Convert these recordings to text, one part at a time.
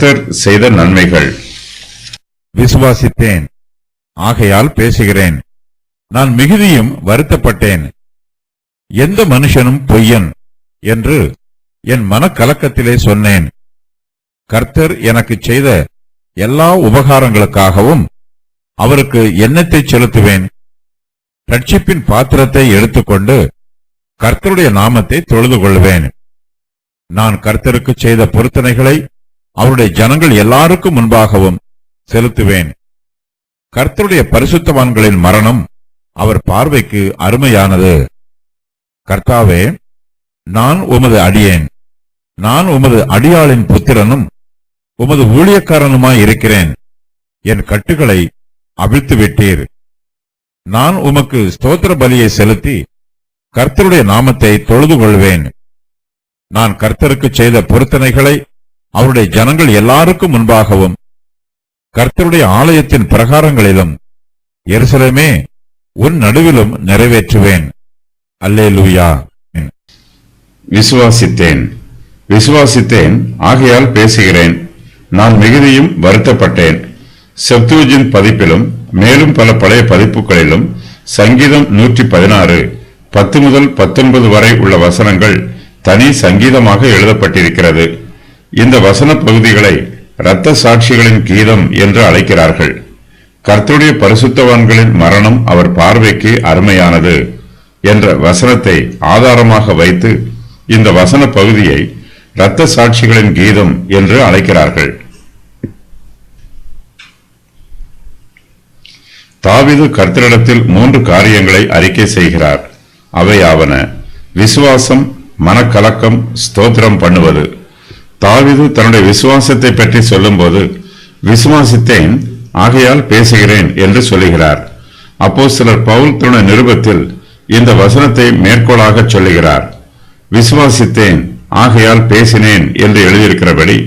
கர்த்தர் செய்த நன்மைகள். விசுவாசித்தேன், ஆகையால் பேசுகிறேன். நான் மிகுதியும் வருத்தப்பட்டேன். எந்த மனுஷனும் பொய்யன் என்று என் மனக்கலக்கத்திலே சொன்னேன். கர்த்தர் எனக்கு செய்த எல்லா உபகாரங்களுக்காகவும் அவருக்கு எண்ணத்தை செலுத்துவேன். ரட்சிப்பின் பாத்திரத்தை எடுத்துக்கொண்டு கர்த்தருடைய நாமத்தை தொழுது கொள்வேன். நான் கர்த்தருக்கு செய்த பொருத்தனைகளை அவருடைய ஜனங்கள் எல்லாருக்கும் முன்பாகவும் செலுத்துவேன். கர்த்தருடைய பரிசுத்தவான்களின் மரணம் அவர் பார்வைக்கு அருமையானது. கர்த்தாவே, நான் உமது அடியேன். நான் உமது அடியாளின் புத்திரனும் உமது ஊழியக்காரனுமாய் இருக்கிறேன். என் கட்டுகளை அவிழ்த்து விட்டீர். நான் உமக்கு ஸ்தோத்திர பலியை செலுத்தி கர்த்தருடைய நாமத்தை தொழுது கொள்வேன். நான் கர்த்தருக்கு செய்த பொருத்தனைகளை அவருடைய ஜனங்கள் எல்லாருக்கும் முன்பாகவும் கர்த்தருடைய ஆலயத்தின் பிரகாரங்களிலும் எருசலேமே உன் நடுவிலும் நிறைவேற்றுவேன். அல்லேலூயா. விசுவாசித்தேன், விசுவாசித்தேன், ஆகையால் பேசுகிறேன். நான் மிகுதியும் வருத்தப்பட்டேன். செப்துவஜின்ட் பதிப்பிலும் மேலும் பல பழைய பதிப்புகளிலும் சங்கீதம் 116 10 முதல் 19 வரை உள்ள வசனங்கள் தனி சங்கீதமாக எழுதப்பட்டிருக்கிறது. இந்த வசன பகுதிகளை இரத்த சாட்சிகளின் கீதம் என்று அழைக்கிறார்கள். கர்த்தருடைய பரிசுத்தவான்களின் மரணம் அவர் பார்வைக்கு அருமையானது என்ற வசனத்தை ஆதாரமாக வைத்து இந்த வசன பகுதியை இரத்த சாட்சிகளின் கீதம் என்று அழைக்கிறார்கள். தாவீது கர்த்தரிடத்தில் 3 காரியங்களை அறிக்கை செய்கிறார். அவையாவன: விசுவாசம், மனக்கலக்கம், ஸ்தோத்திரம் பண்ணுவது. தாவீது தன்னுடைய விசுவாசத்தை பற்றி சொல்லும்போது விசுவாசித்தேன், ஆகையால் பேசுகிறேன் என்று சொல்லுகிறார். அப்போஸ்தலர் பவுல் தன்னுடைய நிருபத்தில் இந்த வசனத்தை மேற்கோளாக சொல்லுகிறார். விசுவாசித்தேன், ஆகையால் பேசினேன் என்று எழுதியிருக்கிறபடி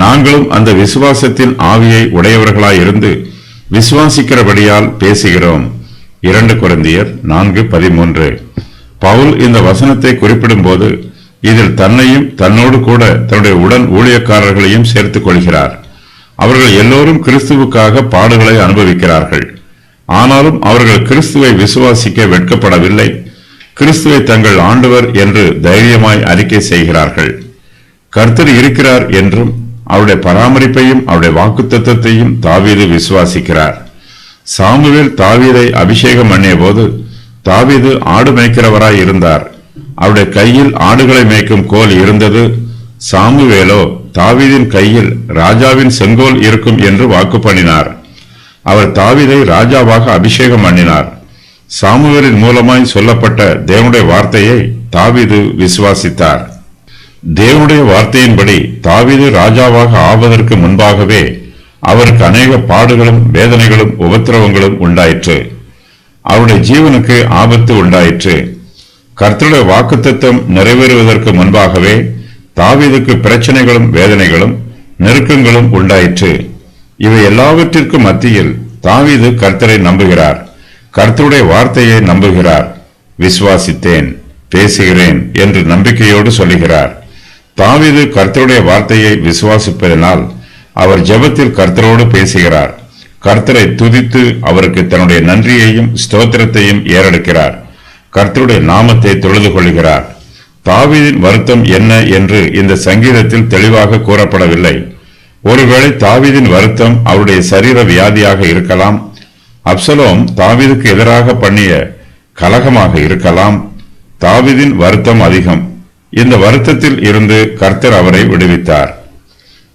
நாங்களும் அந்த விசுவாசத்தின் ஆவியை உடையவர்களாயிருந்து விசுவாசிக்கிறபடியால் பேசுகிறோம். 2 கொரிந்தியர் 4:13. பவுல் இந்த வசனத்தை குறிப்பிடும் போது இதில் தன்னையும் தன்னோடு கூட தன்னுடைய உடன் ஊழியக்காரர்களையும் சேர்த்துக் கொள்கிறார். அவர்கள் எல்லோரும் கிறிஸ்துவுக்காக பாடுகளை அனுபவிக்கிறார்கள். ஆனாலும் அவர்கள் கிறிஸ்துவை விசுவாசிக்க வெட்கப்படவில்லை. கிறிஸ்துவை தங்கள் ஆண்டவர் என்று தைரியமாய் அறிக்கை செய்கிறார்கள். கர்த்தர் இருக்கிறார் என்றும் அவருடைய பராமரிப்பையும் அவருடைய வாக்குத்தத்தத்தையும் தாவீது விசுவாசிக்கிறார். சாமுவேல் தாவீதை அபிஷேகம் பண்ணிய போது தாவீது ஆடு மேய்க்கிறவராய் இருந்தார். அவருடைய கையில் ஆடுகளை மேய்க்கும் கோல் இருந்தது. சாமுவேலோ தாவீதின் கையில் ராஜாவின் செங்கோல் இருக்கும் என்று வாக்கு பண்ணினார். அவர் தாவீதை ராஜாவாக அபிஷேகம் பண்ணினார். சாமுவேலின் மூலமாய் சொல்லப்பட்ட தேவனுடைய வார்த்தையை தாவீது விசுவாசித்தார். தேவனுடைய வார்த்தையின்படி தாவீது ராஜாவாக ஆவதற்கு முன்பாகவே அவருக்கு அநேக பாடுகளும் வேதனைகளும் உபத்திரவங்களும் உண்டாயிற்று. அவருடைய ஜீவனுக்கு ஆபத்து உண்டாயிற்று. கர்த்தருடைய வாக்குத்தத்தம் நிறைவேறுவதற்கு முன்பாகவே தாவீதுக்கு பிரச்சனைகளும் வேதனைகளும் நெருக்கங்களும் உண்டாயிற்று. இவை எல்லாவற்றிற்கும் மத்தியில் தாவீது கர்த்தரை நம்புகிறார். கர்த்தருடைய வார்த்தையை நம்புகிறார். விசுவாசித்தேன், பேசுகிறேன் என்று நம்பிக்கையோடு சொல்லுகிறார். தாவீது கர்த்தருடைய வார்த்தையை விசுவாசிப்பதனால் அவர் ஜெபத்தில் கர்த்தரோடு பேசுகிறார். கர்த்தரை துதித்து அவருக்கு தன்னுடைய நன்றியையும் ஸ்தோத்திரத்தையும் ஏறெடுக்கிறார். கர்த்தருடைய நாமத்தை தொழுது கொள்கிறார். தாவீதின் வருத்தம் என்ன என்று இந்த சங்கீதத்தில் தெளிவாக கூறப்படவில்லை. ஒருவேளை தாவீதின் வருத்தம் அவருடைய சரீர வியாதியாக இருக்கலாம். அப்சலோம் தாவீதுக்கு எதிராக பண்ணிய கலகமாக இருக்கலாம். தாவீதின் வருத்தம் அதிகம். இந்த வருத்தத்தில் இருந்து கர்த்தர் அவரை விடுவித்தார்.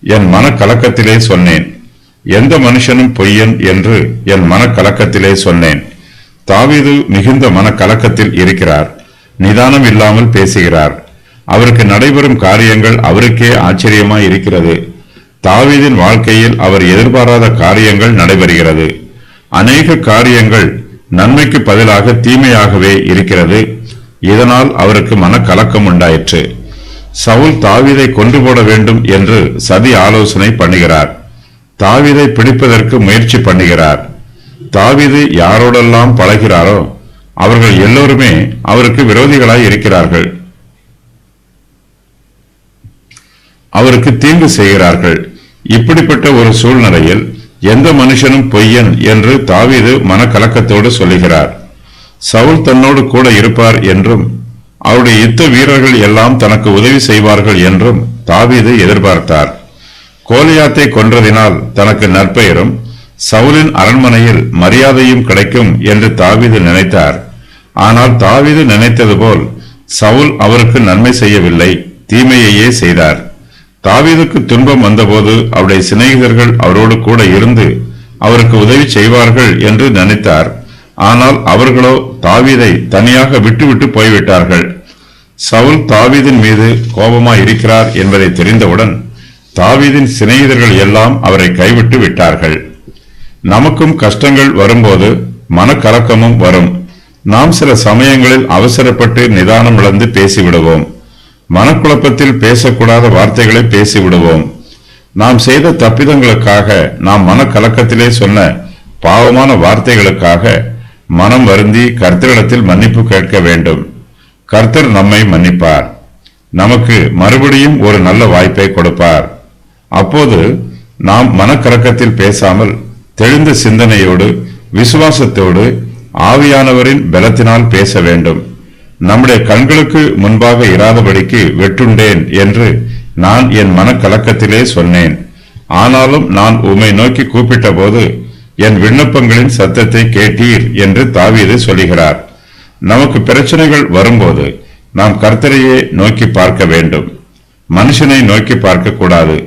என் மனக்கலக்கத்திலே சொன்னேன், எந்த மனுஷனும் பொய்யன் என்று என் மனக்கலக்கத்திலே சொன்னேன். தாவீது மிகுந்த மனக்கலக்கத்தில் இருக்கிறார். நிதானம் இல்லாமல் பேசுகிறார். அவருக்கு நடைபெறும் காரியங்கள் அவருக்கே ஆச்சரியமாய் இருக்கிறது. தாவீதின் வாழ்க்கையில் அவர் எதிர்பாராத காரியங்கள் நடைபெறுகிறது. அநேக காரியங்கள் நன்மைக்கு பதிலாக தீமையாகவே இருக்கிறது. இதனால் அவருக்கு மனக்கலக்கம் உண்டாயிற்று. சவுல் தாவீதை கொன்று போட வேண்டும் என்று சதி ஆலோசனை பண்ணுகிறார். தாவீதை பிடிப்பதற்கு முயற்சி பண்ணுகிறார். தாவீது யாரோடெல்லாம் பழகிறாரோ அவர்கள் எல்லோருமே அவருக்கு விரோதிகளாய் இருக்கிறார்கள். அவருக்கு தீங்கு செய்கிறார்கள். இப்படிப்பட்ட ஒரு சூழ்நிலையில் எந்த மனுஷனும் பொய்யன் என்று தாவீது மனக்கலக்கத்தோடு சொல்லுகிறார். சவுல் தன்னோடு கூட இருப்பார் என்றும் அவருடைய யுத்த வீரர்கள் எல்லாம் தனக்கு உதவி செய்வார்கள் என்றும் தாவீது எதிர்பார்த்தார். கோலியாத்தை கொன்றதினால் தனக்கு நற்பெயரும் சவுலின் அரண்மனையில் மரியாதையும் கிடைக்கும் என்று தாவீது நினைத்தார். ஆனால் தாவீது நினைத்தது போல் சவுல் அவருக்கு நன்மை செய்யவில்லை, தீமையையே செய்தார். தாவீதுக்கு துன்பம் வந்தபோது அவருடைய சிநேகிதர்கள் அவரோடு கூட இருந்து அவருக்கு உதவி செய்வார்கள் என்று நினைத்தார். ஆனால் அவர்களோ தாவீதை தனியாக விட்டுவிட்டு போய்விட்டார்கள். சவுல் தாவீதின் மீது கோபமாய் இருக்கிறார் என்பதை தெரிந்தவுடன் தாவீதின் சிநேகிதர்கள் எல்லாம் அவரை கைவிட்டு விட்டார்கள். நமக்கும் கஷ்டங்கள் வரும்போது மனக்கலக்கமும் வரும். நாம் சில சமயங்களில் அவசரப்பட்டு நிதானம் இழந்து பேசிவிடுவோம். மனக்குழப்பத்தில் பேசக்கூடாத வார்த்தைகளை பேசிவிடுவோம். நாம் செய்த தப்பிதங்களுக்காக, நாம் மனக்கலக்கத்திலே சொன்ன பாவமான வார்த்தைகளுக்காக மனம் வருந்தி கர்த்தரிடத்தில் மன்னிப்பு கேட்க வேண்டும். கர்த்தர் நம்மை மன்னிப்பார். நமக்கு மறுபடியும் ஒரு நல்ல வாய்ப்பை கொடுப்பார். அப்போது நாம் மனக்கலக்கத்தில் பேசாமல் தெளிந்த சிந்தனையோடு விசுவாசத்தோடு ஆவியானவரின் பலத்தினால் பேச வேண்டும். நம்முடைய கண்களுக்கு முன்பாக இராதபடிக்கு வெட்டுண்டேன் என்று நான் என் மனக்கலக்கத்திலே சொன்னேன். ஆனாலும் நான் உம்மை நோக்கி கூப்பிட்ட போது என் விண்ணப்பங்களின் சத்தத்தை கேட்டீர் என்று தாவீது சொல்லுகிறார். நமக்கு பிரச்சனைகள் வரும்போது நாம் கர்த்தரையே நோக்கி பார்க்க வேண்டும். மனுஷனை நோக்கி பார்க்க கூடாது.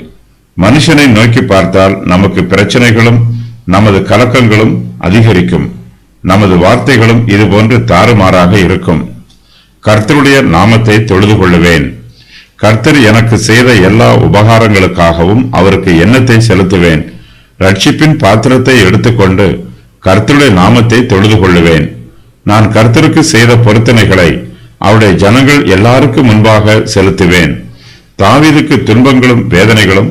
மனுஷனை நோக்கி பார்த்தால் நமக்கு பிரச்சனைகளும் நமது கலக்கங்களும் அதிகரிக்கும். நமது வார்த்தைகளும் இதுபோன்று தாறுமாறாக இருக்கும். கர்த்தருடைய நாமத்தை தொழுது கொள்ளுவேன். கர்த்தர் எனக்கு செய்த எல்லா உபகாரங்களுக்காகவும் அவருக்கு எண்ணத்தை செலுத்துவேன். ரட்சிப்பின் பாத்திரத்தை எடுத்துக்கொண்டு கர்த்தருடைய நாமத்தை தொழுது கொள்ளுவேன். நான் கர்த்தருக்கு செய்த பொருத்தனைகளை அவருடைய ஜனங்கள் எல்லாருக்கும் முன்பாக செலுத்துவேன். தாவீதுக்கு துன்பங்களும் வேதனைகளும்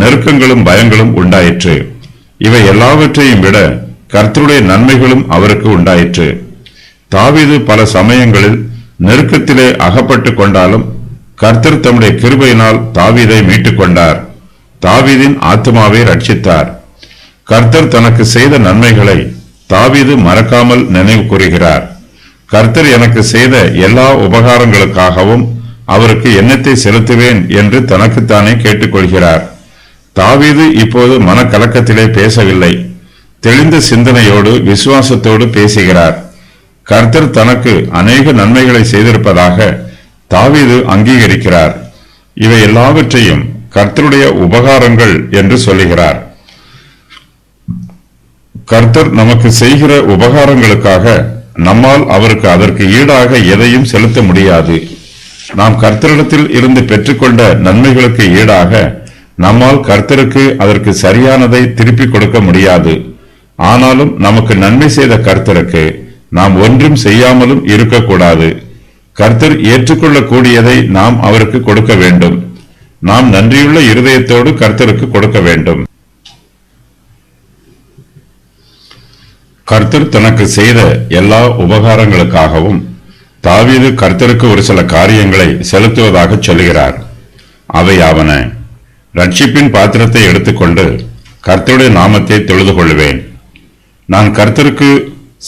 நெருக்கங்களும் பயங்களும் உண்டாயிற்று. இவை எல்லாவற்றையும் விட கர்த்தருடைய நன்மைகளும் அவருக்கு உண்டாயிற்று. தாவீது பல சமயங்களில் நெருக்கத்திலே அகப்பட்டு கொண்டாலும் கர்த்தர் தம்முடைய கிருபையினால் தாவீதை மீட்டுக் கொண்டார். தாவீதின் ஆத்துமாவை ரட்சித்தார். கர்த்தர் தனக்கு செய்த நன்மைகளை தாவீது மறக்காமல் நினைவு கூறுகிறார். கர்த்தர் எனக்கு செய்த எல்லா உபகாரங்களுக்காகவும் அவருக்கு எண்ணத்தை செலுத்துவேன் என்று தனக்குத்தானே கேட்டுக்கொள்கிறார். தாவீது இப்போது மனக்கலக்கத்திலே பேசவில்லை. தெளிந்த சிந்தனையோடு விசுவாசத்தோடு பேசுகிறார். கர்த்தர் தனக்கு அநேக நன்மைகளை செய்திருப்பதாக தாவீது அங்கீகரிக்கிறார். இவை எல்லாவற்றையும் கர்த்தருடைய உபகாரங்கள் என்று சொல்லுகிறார். கர்த்தர் நமக்கு செய்கிற உபகாரங்களுக்காக நம்மால் அவருக்கு அதற்கு ஈடாக எதையும் செலுத்த முடியாது. நாம் கர்த்தரிடத்தில் இருந்து பெற்றுக்கொண்ட நன்மைகளுக்கு ஈடாக நம்மால் கர்த்தருக்கு அதற்கு சரியானதை திருப்பிக் கொடுக்க முடியாது. ஆனாலும் நமக்கு நன்மை செய்த கர்த்தருக்கு நாம் ஒன்றும் செய்யாமலும் இருக்கக்கூடாது. கர்த்தர் ஏற்றுக்கொள்ளக்கூடியதை நாம் அவருக்கு கொடுக்க வேண்டும். நாம் நன்றியுள்ள இருதயத்தோடு கர்த்தருக்கு கொடுக்க வேண்டும். கர்த்தர் தனக்கு செய்த எல்லா உபகாரங்களுக்காகவும் தாவீது கர்த்தருக்கு ஒரு சில காரியங்களை செலுத்துவதாக சொல்லுகிறார். அவையாவன: ரட்சிப்பின் பாத்திரத்தை எடுத்துக்கொண்டு கர்த்தருடைய நாமத்தை தொழுது கொள்ளுவேன். நான் கர்த்தருக்கு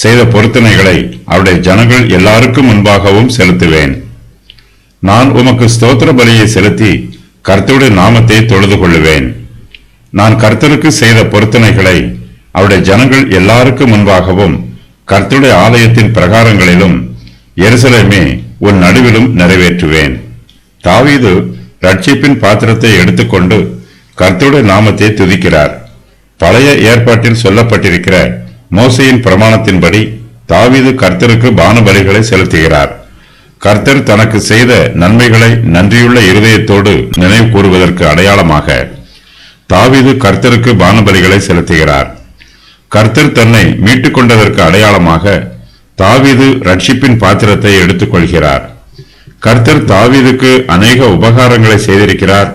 செய்த பொருத்தனைகளை அவருடைய ஜனங்கள் எல்லாருக்கும் முன்பாகவும் செலுத்துவேன். நான் உமக்கு ஸ்தோத்திர பலியை செலுத்தி கர்த்தருடைய நாமத்தை தொழுது கொள்ளுவேன். நான் கர்த்தருக்கு செய்த பொருத்தனைகளை அவருடைய ஜனங்கள் எல்லாருக்கும் முன்பாகவும் கர்த்தருடைய ஆலயத்தின் பிரகாரங்களிலும் எருசலேமே உன் நடுவிலும் நிறைவேற்றுவேன். தாவீது ரட்சிப்பின் பாத்திரத்தை எடுத்துக்கொண்டு கர்த்தருடைய நாமத்தை துதிக்கிறார். பழைய ஏற்பாட்டில் சொல்லப்பட்டிருக்கிற மோசேயின் பிரமாணத்தின்படி தாவீது கர்த்தருக்கு பானபலிகளை செலுத்துகிறார். கர்த்தர் தனக்கு செய்த நன்மைகளை நன்றியுள்ள இருதயத்தோடு நினைவு கூறுவதற்கு அடையாளமாக தாவீது கர்த்தருக்கு பானபலிகளை செலுத்துகிறார். கர்த்தர் தன்னை மீட்டுக் கொண்டதற்கு அடையாளமாக தாவீது ரட்சிப்பின் பாத்திரத்தை எடுத்துக்கொள்கிறார். கர்த்தர் தாவீதுக்கு அநேக உபகாரங்களை செய்திருக்கிறார்.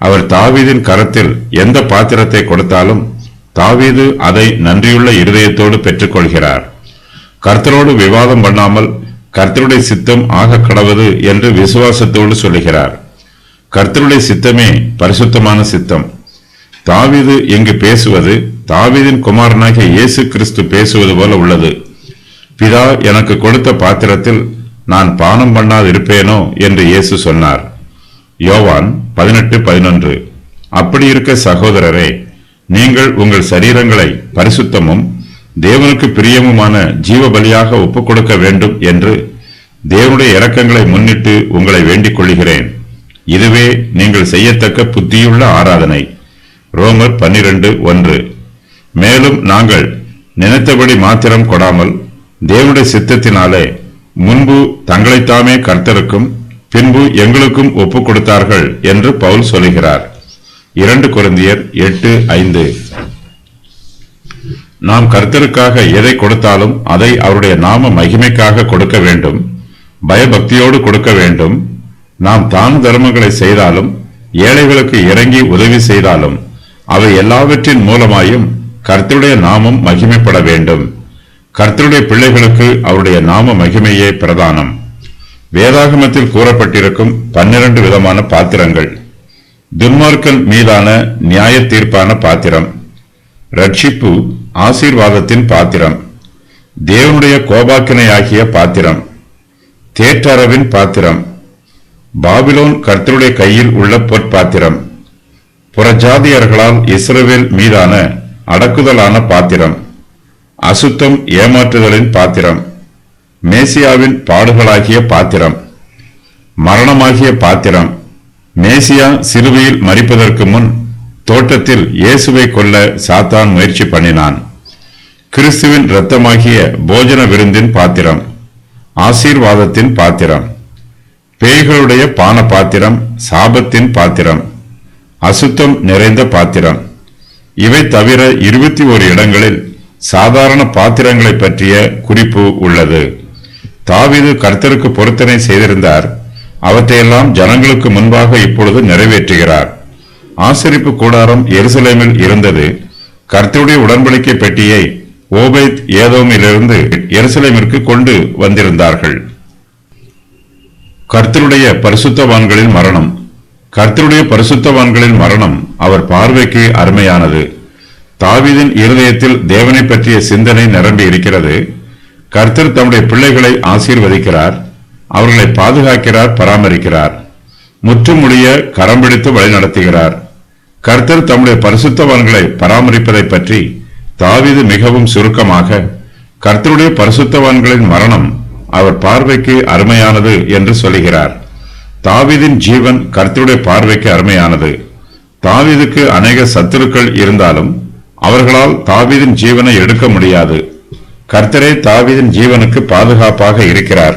அவர் தாவீதின் கரத்தில் எந்த பாத்திரத்தை கொடுத்தாலும் தாவீது அதை நன்றியுள்ள இருதயத்தோடு பெற்றுக்கொள்கிறார். கர்த்தரோடு விவாதம் பண்ணாமல் கர்த்தருடைய சித்தம் ஆக கடவது என்று விசுவாசத்தோடு சொல்லுகிறார். கர்த்தருடைய சித்தமே பரிசுத்தமான சித்தம். தாவீது இங்கு பேசுவது தாவீதின் குமாரனாகிய இயேசு கிறிஸ்து பேசுவது போல உள்ளது. பிதா எனக்கு கொடுத்த பாத்திரத்தில் நான் பானம் பண்ணாதிருப்பேனோ என்று இயேசு சொன்னார். யோவான் 18:11. அப்படி இருக்க சகோதரரே, நீங்கள் உங்கள் சரீரங்களை பரிசுத்தமும் தேவனுக்கு பிரியமுமான ஜீவ பலியாக ஒப்புக் கொடுக்க வேண்டும் என்று தேவனுடைய இரக்கங்களை முன்னிட்டு உங்களை வேண்டிக் கொள்கிறேன். இதுவே நீங்கள் செய்யத்தக்க புத்தியுள்ள ஆராதனை. ரோமர் 12:1. மேலும் நாங்கள் நினைத்தபடி மாத்திரம் கொடாமல் தேவனுடைய சித்தத்தினாலே முன்பு தங்களைத்தாமே கர்த்தருக்கும் பின்பு எங்களுக்கும் ஒப்புக் கொடுத்தார்கள் என்று பவுல் சொல்கிறார். 2 கொரிந்தியர் 8:5. நாம் கர்த்தருக்காக எதை கொடுத்தாலும் அதை அவருடைய நாம மகிமைக்காக கொடுக்க வேண்டும், பயபக்தியோடு கொடுக்க வேண்டும். நாம் தான தர்மங்களை செய்தாலும் ஏழைகளுக்கு இறங்கி உதவி செய்தாலும் அவை எல்லாவற்றின் மூலமாயும் கர்த்தருடைய நாமம் மகிமைப்பட வேண்டும். கர்த்தருடைய பிள்ளைகளுக்கு அவருடைய நாம மகிமையே பிரதானம். வேதாகமத்தில் கூறப்பட்டிருக்கும் 12 விதமான பாத்திரங்கள். துன்மார்க்கன் மீதான நியாய தீர்ப்பான பாத்திரம், ரட்சிப்பு ஆசீர்வாதத்தின் பாத்திரம், தேவனுடைய கோபாக்கினையாகிய பாத்திரம், தேற்றரவின் பாத்திரம், பாபிலோன் கர்த்தருடைய கையில் உள்ள பொற்பாத்திரம், புறஜாதியர்களால் இஸ்ரவேல் மீதான அடக்குதலான பாத்திரம், அசுத்தம் ஏமாற்றுதலின் பாத்திரம், மேசியாவின் பாடுகளாகிய பாத்திரம், மரணமாகிய பாத்திரம். மேசியா சிலுவையில் மரிப்பதற்கு முன் தோட்டத்தில் இயேசுவை கொல்ல சாத்தான் முயற்சி பண்ணினான். கிறிஸ்துவின் இரத்தமாகிய போஜன விருந்தின் பாத்திரம், ஆசீர்வாதத்தின் பாத்திரம், பேய்களுடைய பான பாத்திரம், சாபத்தின் பாத்திரம், அசுத்தம் நிறைந்த பாத்திரம். இவை தவிர 21 இடங்களில் சாதாரண பாத்திரங்களை பற்றிய குறிப்பு உள்ளது. தாவீது கர்த்தருக்கு பொருத்தனை செய்திருந்தார். அவற்றையெல்லாம் ஜனங்களுக்கு முன்பாக இப்பொழுது நிறைவேற்றுகிறார். ஆசரிப்பு கூடாரம் எருசலேமில் இருந்தது. கர்த்தருடைய உடன்படிக்கை பெட்டியை ஓபேத் ஏதோமிலிருந்து எருசலேமிற்கு கொண்டு வந்திருந்தார்கள். கர்த்தருடைய பரிசுத்தவான்களின் மரணம். கர்த்தருடைய பரிசுத்தவான்களின் மரணம் அவர் பார்வைக்கு அருமையானது. தாவீதின் இருதயத்தில் தேவனை பற்றிய சிந்தனை நிரம்பி இருக்கிறது. கர்த்தர் தம்முடைய பிள்ளைகளை ஆசீர்வதிக்கிறார், அவர்களை பாதுகாக்கிறார், பராமரிக்கிறார், முற்றுமுடிய கரம் பிடித்து வழிநடத்துகிறார். கர்த்தர் தம்முடைய பரிசுத்தவான்களை பராமரிப்பதை பற்றி தாவீது மிகவும் சுருக்கமாக, கர்த்தருடைய பரிசுத்தவான்களின் மரணம் அவர் பார்வைக்கு அருமையானது என்று சொல்லுகிறார். தாவீதின் ஜீவன் கர்த்தருடைய பார்வைக்கு அருமையானது. தாவீதுக்கு அநேக சத்துருக்கள் இருந்தாலும் அவர்களால் தாவீதின் ஜீவனை எடுக்க முடியாது. கர்த்தரே தாவீதின் ஜீவனுக்கு பாதுகாப்பாக இருக்கிறார்.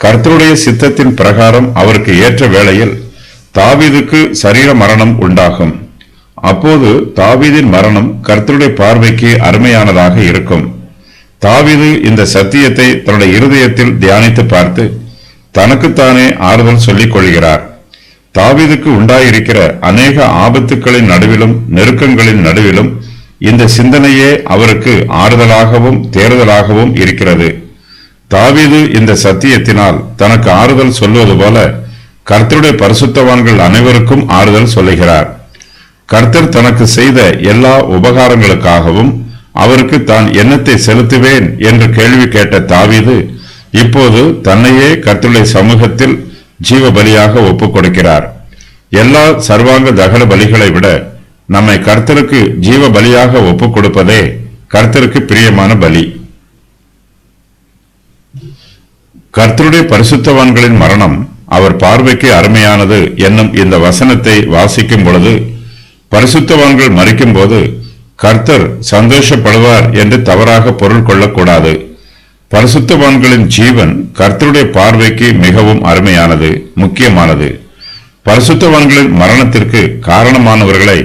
கர்த்தருடைய சித்தத்தின் பிரகாரம் அவருக்கு ஏற்ற வேளையில் தாவீதுக்கு சரீர மரணம் உண்டாகும். அப்போது தாவீதின் மரணம் கர்த்தருடைய பார்வைக்கு அருமையானதாக இருக்கும். தாவீது இந்த சத்தியத்தை தன்னுடைய இருதயத்தில் தியானித்து பார்த்து தனக்குத்தானே ஆறுதல் சொல்லிக் கொள்கிறார். தாவீதுக்கு உண்டாயிருக்கிற அநேக ஆபத்துக்களின் நடுவிலும் நெருக்கங்களின் நடுவிலும் இந்த சிந்தனையே அவருக்கு ஆறுதலாகவும் தேறுதலாகவும் இருக்கிறது. தாவீது இந்த சத்தியத்தினால் தனக்கு ஆறுதல் சொல்வது போல கர்த்தருடைய பரிசுத்தவான்கள் அனைவருக்கும் ஆறுதல் சொல்லுகிறார். கர்த்தர் தனக்கு செய்த எல்லா உபகாரங்களுக்காகவும் அவருக்கு தான் என்னத்தை செலுத்துவேன் என்று கேள்வி கேட்ட தாவீது இப்போது தன்னையே கர்த்தருடைய சமூகத்தில் ஜீவ பலியாக ஒப்புக் கொடுக்கிறார். எல்லா சர்வாங்க தகன பலிகளை விட நம்மை கர்த்தருக்கு ஜீவ பலியாக ஒப்புக் கொடுப்பதே கர்த்தருக்கு பிரியமான பலி. கர்த்தருடைய பரிசுத்தவான்களின் மரணம் அவர் பார்வைக்கு அருமையானது என்னும் இந்த வசனத்தை வாசிக்கும் பொழுது, பரிசுத்தவான்கள் மரிக்கும் போது கர்த்தர் சந்தோஷப்படுவார் என்று தவறாக பொருள் கொள்ளக்கூடாது. பரிசுத்தவான்களின் ஜீவன் கர்த்தருடைய பார்வைக்கு மிகவும் அருமையானது, முக்கியமானது. பரிசுத்தவான்களின் மரணத்திற்கு காரணமானவர்களை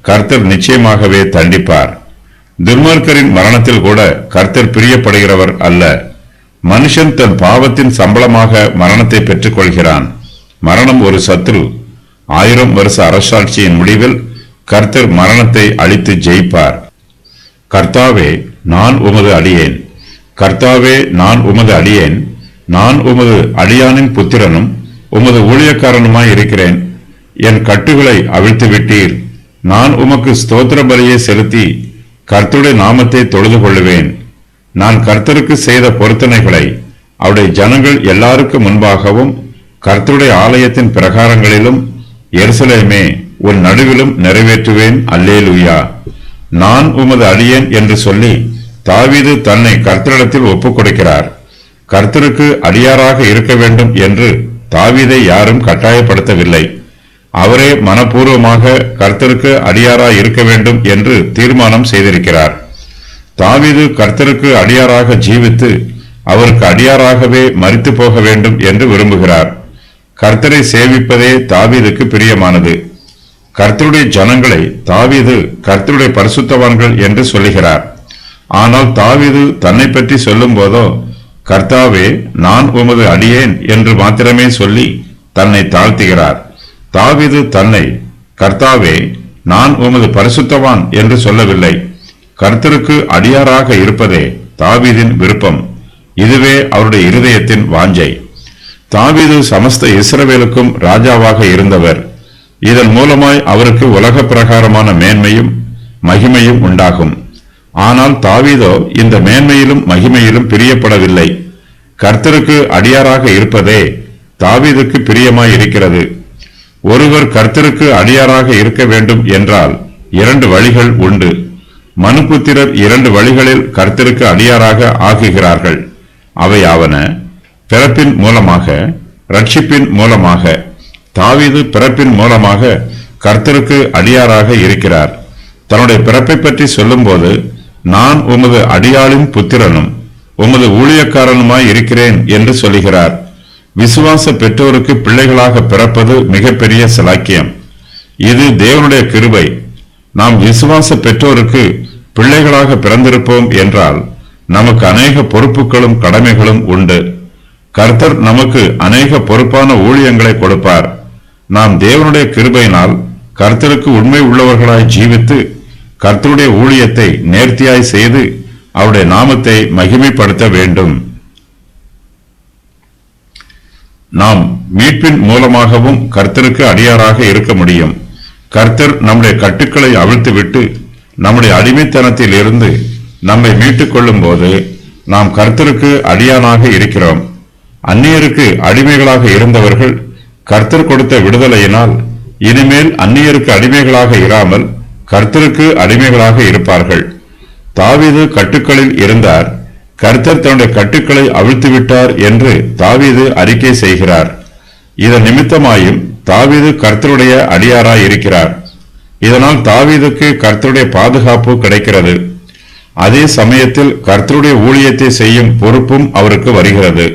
கர்த்தர் நிச்சயமாகவே தண்டிப்பார். துன்மார்க்கரின் மரணத்தில் கூட கர்த்தர் பிரியப்படுகிறவர் அல்ல. மனுஷன் தன் பாவத்தின் சம்பளமாக மரணத்தை பெற்றுக் கொள்கிறான். மரணம் ஒரு சத்ரு. 1000 வருஷ அரசாட்சியின் முடிவில் கர்த்தர் மரணத்தை அழித்து ஜெயிப்பார். கர்த்தாவே, நான் உமது அடியேன். கர்த்தாவே, நான் உமது அடியேன். நான் உமது அடியானின் புத்திரனும் உமது ஊழியக்காரனுமாய் இருக்கிறேன். என் கட்டுகளை அவிழ்த்து விட்டீர். நான் உமக்கு ஸ்தோத்திர பலியை செலுத்தி கர்த்தருடைய நாமத்தை தொழுது கொள்ளுவேன். நான் கர்த்தருக்கு செய்த பொருத்தனைகளை அவருடைய ஜனங்கள் எல்லாருக்கும் முன்பாகவும் கர்த்தருடைய ஆலயத்தின் பிரகாரங்களிலும் எருசலேமே உன் நடுவிலும் நிறைவேற்றுவேன். அல்லேலூயா. நான் உமது அடியேன் என்று சொல்லி தாவீது தன்னை கர்த்தரிடத்தில் ஒப்புக் கொடுக்கிறார். கர்த்தருக்கு அடியாராக இருக்க வேண்டும் என்று தாவீதை யாரும் கட்டாயப்படுத்தவில்லை. அவரே மனப்பூர்வமாக கர்த்தருக்கு அடியாராய் இருக்க வேண்டும் என்று தீர்மானம் செய்திருக்கிறார். தாவீது கர்த்தருக்கு அடியாராக ஜீவித்து அவருக்கு அடியாராகவே மரித்து போக வேண்டும் என்று விரும்புகிறார். கர்த்தரை சேவிப்பதே தாவீதுக்கு பிரியமானது. கர்த்தருடைய ஜனங்களை தாவீது கர்த்தருடைய பரிசுத்தவான்கள் என்று சொல்லுகிறார். ஆனால் தாவீது தன்னை பற்றி சொல்லும் போதோ கர்த்தாவே நான் உமது அடியேன் என்று மாத்திரமே சொல்லி தன்னை தாழ்த்துகிறார். தாவீது தன்னை கர்த்தாவே நான் உமது பரிசுத்தவான் என்று சொல்லவில்லை. கர்த்தருக்கு அடியாராக இருப்பதே தாவீதின் விருப்பம். இதுவே அவருடைய இருதயத்தின் வாஞ்சை. தாவீது சமஸ்த இஸ்ரவேலுக்கும் ராஜாவாக இருந்தவர். இதன் மூலமாய் அவருக்கு உலக பிரகாரமான மேன்மையும் மகிமையும் உண்டாகும். ஆனால் தாவீதோ இந்த மேன்மையிலும் மகிமையிலும் பிரியப்படவில்லை. கர்த்தருக்கு அடியாராக இருப்பதே தாவீதுக்கு பிரியமாய் இருக்கிறது. ஒருவர் கர்த்தருக்கு அடியாராக இருக்க வேண்டும் என்றால் 2 வழிகள் உண்டு. மனுபுத்திரர் 2 வழிகளில் கர்த்தருக்கு அடியாராக ஆகுகிறார்கள். அவையாவன: பிறப்பின் மூலமாக, ரட்சிப்பின் மூலமாக. தாவீது பிறப்பின் மூலமாக கர்த்தருக்கு அடியாராக இருக்கிறார். தன்னுடைய பிறப்பை பற்றி சொல்லும்போது நான் உமது அடியாளின் புத்திரனும் உமது ஊழியக்காரனுமாய் இருக்கிறேன் என்று சொல்லுகிறார். விசுவாச பெற்றோருக்கு பிள்ளைகளாக பிறப்பது மிகப்பெரிய சிலாக்கியம். இது தேவனுடைய கிருபை. நாம் விசுவாச பெற்றோருக்கு பிள்ளைகளாக பிறந்திருப்போம் என்றால் நமக்கு அநேக பொறுப்புகளும் கடமைகளும் உண்டு. கர்த்தர் நமக்கு அநேக பொறுப்பான ஊழியங்களை கொடுப்பார். நாம் தேவனுடைய கிருபையினால் கர்த்தருக்கு உண்மை உள்ளவர்களாய் ஜீவித்து கர்த்தருடைய ஊழியத்தை நேர்த்தியாய் செய்து அவருடைய நாமத்தை மகிமைப்படுத்த வேண்டும். நாம் மீட்பின் மூலமாகவும் கர்த்தருக்கு அடியாராக இருக்க முடியும். கர்த்தர் நம்முடைய கட்டுக்களை அவிழ்த்துவிட்டு நம்முடைய அடிமைத்தனத்தில் இருந்து நம்மை மீட்டுக் கொள்ளும் போது நாம் கர்த்தருக்கு அடியானாக இருக்கிறோம். அந்நியருக்கு அடிமைகளாக இருந்தவர்கள் கர்த்தர் கொடுத்த விடுதலையினால் இனிமேல் அந்நியருக்கு அடிமைகளாக இராமல் கர்த்தருக்கு அடிமைகளாக இருப்பார்கள். தாவீது கட்டுக்களில் இருந்தார். கர்த்தர் தன்னுடைய கட்டுக்களை அவிழ்த்துவிட்டார் என்று தாவீது அறிக்கை செய்கிறார். இதன் நிமித்தமாயும் தாவீது கர்த்தருடைய அடியாராய் இருக்கிறார். இதனால் தாவீதுக்கு கர்த்தருடைய பாதுகாப்பு கிடைக்கிறது. அதே சமயத்தில் கர்த்தருடைய ஊழியத்தை செய்யும் பொறுப்பும் அவருக்கு வருகிறது.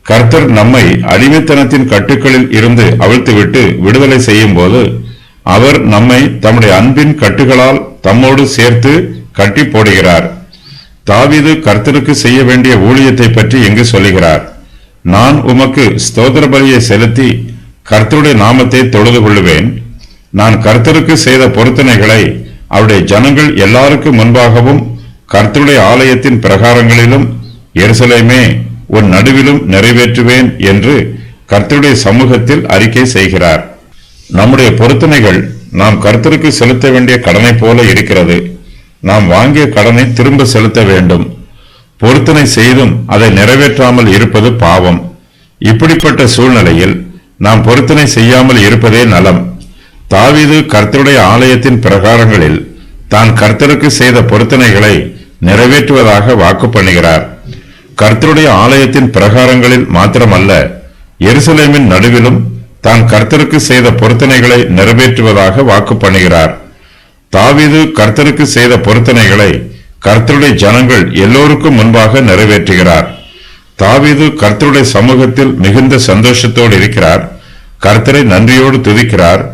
கர்த்தர் நம்மை அடிமைத்தனத்தின் கட்டுக்களில் இருந்து அவிழ்த்துவிட்டு விடுதலை செய்யும் போது அவர் நம்மை தம்முடைய அன்பின் கட்டுகளால் தம்மோடு சேர்த்து கட்டி போடுகிறார். தாவீது கர்த்தருக்கு செய்ய வேண்டிய ஊழியத்தை பற்றி இங்கு சொல்லுகிறார். நான் உமக்கு ஸ்தோத்திர பலியை செலுத்தி கர்த்தருடைய நாமத்தை தொழுது கொள்ளுவேன். நான் கர்த்தருக்கு செய்த பொருத்தனைகளை அவருடைய ஜனங்கள் எல்லாருக்கும் முன்பாகவும் கர்த்தருடைய ஆலயத்தின் பிரகாரங்களிலும் எருசலேமே உன் நடுவிலும் நிறைவேற்றுவேன் என்று கர்த்தருடைய சமூகத்தில் அறிக்கை செய்கிறார். நம்முடைய பொருத்தனைகள் நாம் கர்த்தருக்கு செலுத்த வேண்டிய கடனை போல இருக்கிறது. நாம் வாங்கிய கடனை திரும்ப செலுத்த வேண்டும். பொருத்தனை செய்தும் அதை நிறைவேற்றாமல் இருப்பது பாவம். இப்படிப்பட்ட சூழ்நிலையில் நாம் பொருத்தனை செய்யாமல் இருப்பதே நலம். தாவீது கர்த்தருடைய ஆலயத்தின் பிரகாரங்களில் தான் கர்த்தருக்கு செய்த பொருத்தனைகளை நிறைவேற்றுவதாக வாக்கு பண்ணுகிறார். கர்த்தருடைய ஆலயத்தின் பிரகாரங்களில் மாத்திரமல்ல, எருசலேமின் நடுவிலும் தான் கர்த்தருக்கு செய்த பொருத்தனைகளை நிறைவேற்றுவதாக வாக்கு பண்ணுகிறார். தாவீது கர்த்தருக்கு செய்த பொருத்தனைகளை கர்த்தருடைய ஜனங்கள் எல்லோருக்கும் முன்பாக நிறைவேற்றுகிறார். தாவீது கர்த்தருடைய சமூகத்தில் மிகுந்த சந்தோஷத்தோடு இருக்கிறார். கர்த்தரை நன்றியோடு துதிக்கிறார்.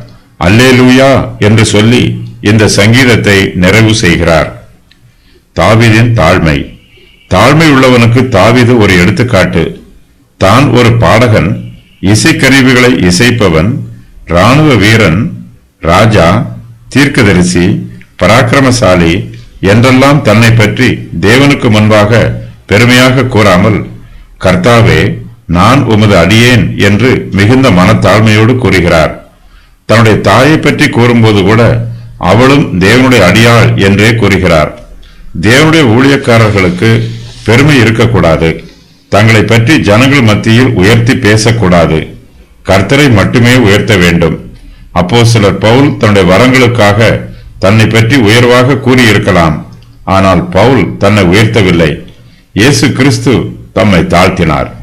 அல்லேலூயா என்று சொல்லி இந்த சங்கீதத்தை நிறைவு செய்கிறார். தாவீதின் தாழ்மை. தாழ்மை உள்ளவனுக்கு தாவீது ஒரு எடுத்துக்காட்டு. தான் ஒரு பாடகன், இசைக்கருவிகளை இசைப்பவன், இராணுவ வீரன், ராஜா, தீர்க்கதரிசி, பராக்கிரமசாலி என்றெல்லாம் தன்னை பற்றி தேவனுக்கு முன்பாக பெருமையாக கூறாமல், கர்த்தாவே நான் உமது அடியேன் என்று மிகுந்த மனத்தாழ்மையோடு கூறுகிறார். தன்னுடைய தாயை பற்றி கூறும்போது கூட அவளும் தேவனுடைய அடியாள் என்றே கூறுகிறார். தேவனுடைய ஊழியக்காரர்களுக்கு பெருமை இருக்கக்கூடாது. தங்களை பற்றி ஜனங்கள் மத்தியில் உயர்த்தி பேசக்கூடாது. கர்த்தரை மட்டுமே உயர்த்த வேண்டும். அப்போஸ்தலர் பவுல் தன்னுடைய வரங்களுக்காக தன்னை பற்றி உயர்வாக கூறியிருக்கலாம். ஆனால் பவுல் தன்னை உயர்த்தவில்லை. இயேசு கிறிஸ்து தம்மை தாழ்த்தினார்.